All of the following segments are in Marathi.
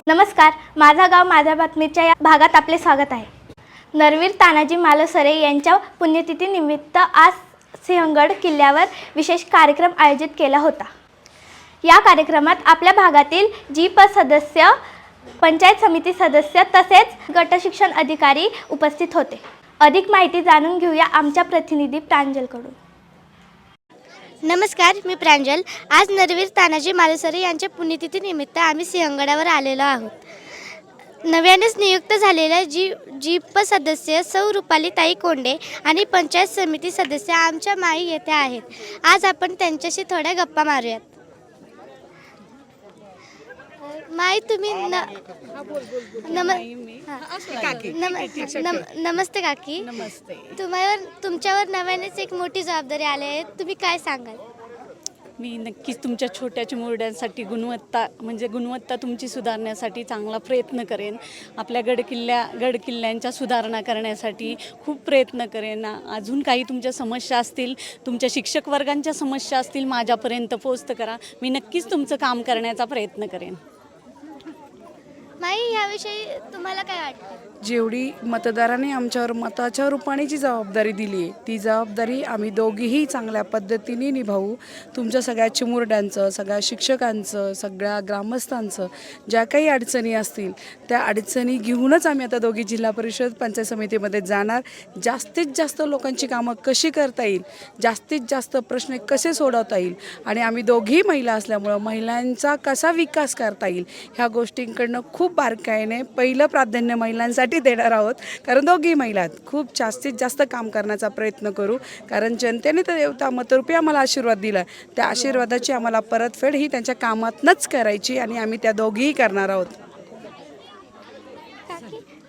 नमस्कार, माझा गाव माझ्या बातमीच्या या भागात आपले स्वागत आहे। नरवीर तानाजी मालुसरे यांच्या पुण्यतिथीनिमित्त आज सिंहगड किल्ल्यावर विशेष कार्यक्रम आयोजित केला होता। या कार्यक्रमात आपल्या भागातील जीप सदस्य, पंचायत समिती सदस्य तसेच गट शिक्षण अधिकारी उपस्थित होते। अधिक माहिती जाणून घेऊया आमच्या प्रतिनिधी प्रांजलकडून। नमस्कार, मी प्रांजल। आज नरवीर तानाजी मालुसरे यांच्या पुण्यतिथीनिमित्त आम्ही सिंहगडावर आलेलो आहोत। नव्यानेच नियुक्त झालेल्या जीप सदस्य सौ रुपालीताई कोंडे आणि पंचायत समिती सदस्य आमच्या माई येथे आहेत। आज आपण त्यांच्याशी थोड्या गप्पा मारूयात। माई, तुम्ही नमस्ते काकी। नमस्ते। तुमच्यावर नव्यानेच एक मोठी जबाबदारी आली आहे, तुम्ही काय सांगाल? मी नक्कीच तुमच्या छोट्या चिमुरड्यांसाठी गुणवत्ता तुमची सुधारण्यासाठी चांगला प्रयत्न करेन। आपल्या गडकिल्ल्यांच्या सुधारणा करण्यासाठी खूप प्रयत्न करेन। अजून काही तुमच्या समस्या असतील, तुमच्या शिक्षक वर्गांच्या समस्या असतील, माझ्यापर्यंत पोस्ट करा। मी नक्कीच तुमचं काम करण्याचा प्रयत्न करेन। माई, याविषयी तुम्हाला काय वाटतं? जेवढी मतदारांनी आमच्यावर मताच्या रूपाने जी जबाबदारी दिली आहे, ती जबाबदारी आम्ही दोघीही चांगल्या पद्धतीने निभावू। तुमच्या सगळ्या चिमुरड्यांचं, सगळ्या शिक्षकांचं, सगळ्या ग्रामस्थांचं ज्या काही अडचणी असतील त्या अडचणी घेऊनच आम्ही आता दोघी जिल्हा परिषद पंचायत समितीमध्ये जाणार। जास्तीत जास्त लोकांची कामं कशी करता येईल, जास्तीत जास्त प्रश्न कसे सोडवता येईल आणि आम्ही दोघी महिला असल्यामुळं महिलांचा कसा विकास करता येईल ह्या गोष्टींकडनं खूप बारकाईने पहिलं प्राधान्य महिलांसाठी देणार आहोत। कारण दोघी महिला खूप जास्तीत जास्त काम करण्याचा प्रयत्न करू। कारण जनतेने तर देवता मतरूपी आम्हाला आशीर्वाद दिला, त्या आशीर्वादाची आम्हाला परतफेड ही त्यांच्या कामातनंच करायची आणि आम्ही त्या दोघीही करणार आहोत।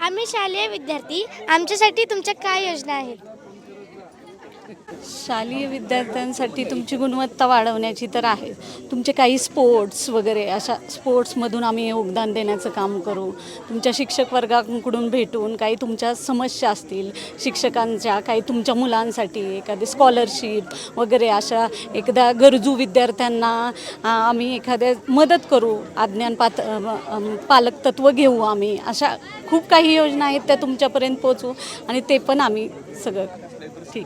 आम्ही शालेय विद्यार्थी, आमच्यासाठी तुमच्या काय योजना आहेत? शालेय विद्यार्थ्यांसाठी तुमची गुणवत्ता वाढवण्याची तर आहे। तुमचे काही स्पोर्ट्स वगैरे अशा स्पोर्ट्समधून आम्ही योगदान देण्याचं काम करू। तुमच्या शिक्षक वर्गाकडून भेटून काही तुमच्या समस्या असतील शिक्षकांच्या, काही तुमच्या मुलांसाठी एखादी स्कॉलरशिप वगैरे अशा एखाद्या गरजू विद्यार्थ्यांना आम्ही एखाद्या मदत करू। पालक तत्व घेऊ आम्ही। अशा खूप काही योजना आहेत, त्या तुमच्यापर्यंत पोचवू आणि ते पण आम्ही सगळं ठीक।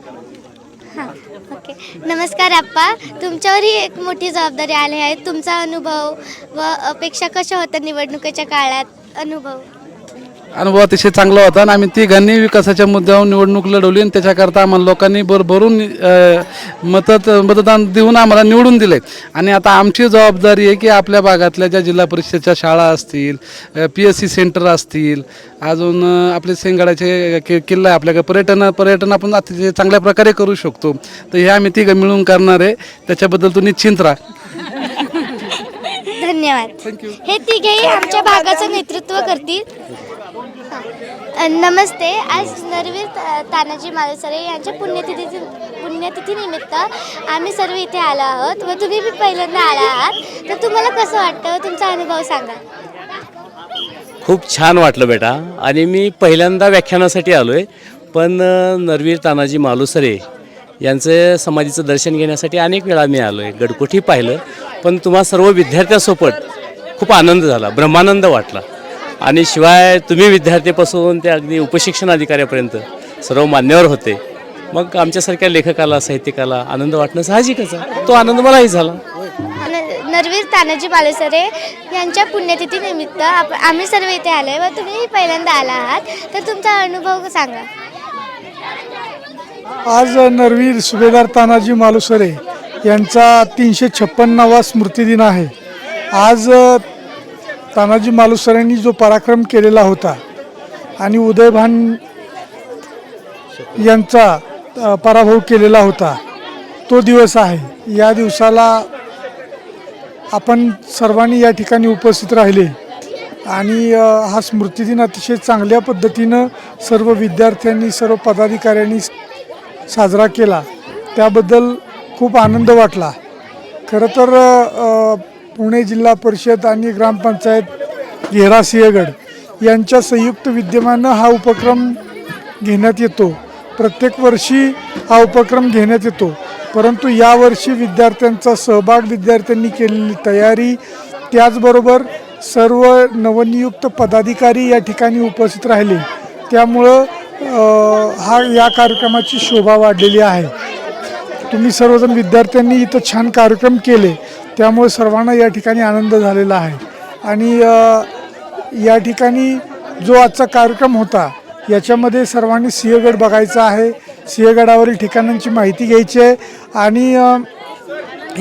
हां, ओके। नमस्कार आप्पा, तुमच्यावरही एक मोठी जबाबदारी आली आहे। तुमचा अनुभव व अपेक्षा कशा होत्या निवडणुकीच्या काळात? अनुभव अतिशय चांगला होता आणि आम्ही तिघांनी विकासाच्या मुद्द्यावर निवडणूक लढवली आणि त्याच्याकरता आम्हाला लोकांनी भरभरून मतदान देऊन आम्हाला निवडून दिले। आणि आता आमची जबाबदारी आहे की आपल्या भागातल्या ज्या जिल्हा परिषदेच्या शाळा असतील, PSC सेंटर असतील, अजून आपले सिंहगडाचे किल्ला आहे, आपल्याकडे पर्यटन आपण अतिशय चांगल्या प्रकारे करू शकतो। तर हे आम्ही तिघं मिळून करणार आहे, त्याच्याबद्दल तू निश्चिंत राहा। धन्यवाद। हे तिघेही आमच्या भागाचं नेतृत्व करतील। नमस्ते, आज नरवीर तानाजी मालुसरे यांच्या पुण्यतिथीनिमित्त आम्ही सर्व इथे आलो आहोत व तुम्ही बी पहिल्यांदा आला आहात, तर तुम्हाला कसं वाटतं? तुमचा अनुभव सांगा। खूप छान वाटलं बेटा, आणि मी पहिल्यांदा व्याख्यानासाठी आलो आहे, पण नरवीर तानाजी मालुसरे यांचं समाधीचं दर्शन घेण्यासाठी अनेक वेळा मी आलो आहे, गडकोटी पाहिलं, पण तुम्हा सर्व विद्यार्थ्यांसोबत खूप आनंद झाला, ब्रह्मानंद वाटला। आणि शिवाय तुम्ही विद्यार्थीपासून ते अगदी उपशिक्षण अधिकाऱ्यापर्यंत सर्व मान्यवर होते। मग आमच्यासारख्या लेखकाला, साहित्यिकाला आनंद वाटणं साहजिकच आहे, तो आनंद मलाही झाला। नरवीर तानाजी मालुसरे यांच्या पुण्यतिथीनिमित्त आम्ही सर्व इथे आलो आहे व तुम्ही पहिल्यांदा आला आहात, तर तुमचा अनुभव सांगा। आज नरवीर सुभेदार तानाजी मालुसरे यांचा 356वा स्मृतिदिन आहे। आज तानाजी मालुसरेंनी जो पराक्रम केलेला होता आणि उदयभान यांचा पराभव केलेला होता, तो दिवस आहे। या दिवसाला आपण सर्वांनी या ठिकाणी उपस्थित राहिले आणि हा स्मृतिदिन अतिशय चांगल्या पद्धतीनं सर्व विद्यार्थ्यांनी, सर्व पदाधिकाऱ्यांनी साजरा केला, त्याबद्दल खूप आनंद वाटला। खरं तर पुणे जिल्हा परिषद आणि ग्रामपंचायत घेरा सिंहगड यांच्या संयुक्त विद्यमानं हा उपक्रम घेण्यात येतो। प्रत्येक वर्षी हा उपक्रम घेण्यात येतो, परंतु यावर्षी विद्यार्थ्यांचा सहभाग, विद्यार्थ्यांनी केलेली तयारी, त्याचबरोबर सर्व नवनियुक्त पदाधिकारी या ठिकाणी उपस्थित राहिले, त्यामुळं या कार्यक्रमाची शोभा वाढलेली आहे. तुम्ही सर्वजण विद्यार्थ्यांनी इथं छान कार्यक्रम केले, त्यामुळे सर्वांना या ठिकाणी आनंद झालेला आहे. आणि या ठिकाणी जो आजचा कार्यक्रम होता याच्यामध्ये सर्वांनी सिंहगड बघायचा आहे, सिंहगडावरील ठिकाणांची माहिती घ्यायची आहे. आणि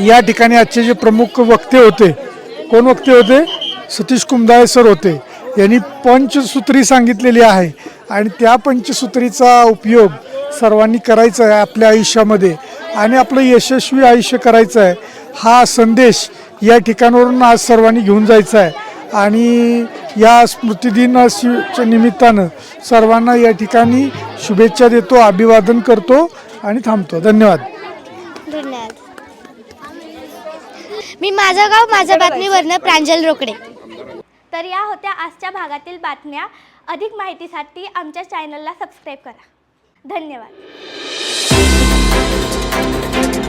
या ठिकाणी आजचे जे प्रमुख वक्ते होते, कोण वक्ते होते? सतीश कुमदाळे सर होते. यांनी पंचसूत्री सांगितलेली आहे आणि त्या पंचसूत्रीचा उपयोग सर्वांनी करायचा आहे आपल्या आयुष्यामध्ये आणि आपलं यशस्वी आयुष्य करायचं आहे. हा संदेश या ठिकाणावरून आज सर्वांनी घेऊन जायचा आहे. आणि या स्मृतिदिनाच्या निमित्तानं सर्वांना या ठिकाणी शुभेच्छा देतो, अभिवादन करतो आणि थांबतो. धन्यवाद. धन्यवाद. मी माझं गाव माझ्या बातमीवरनं प्रांजल रोकडे. तर या होत्या आजच्या भागातील बातम्या. अधिक माहितीसाठी आमच्या चॅनलला सबस्क्राईब करा. धन्यवाद.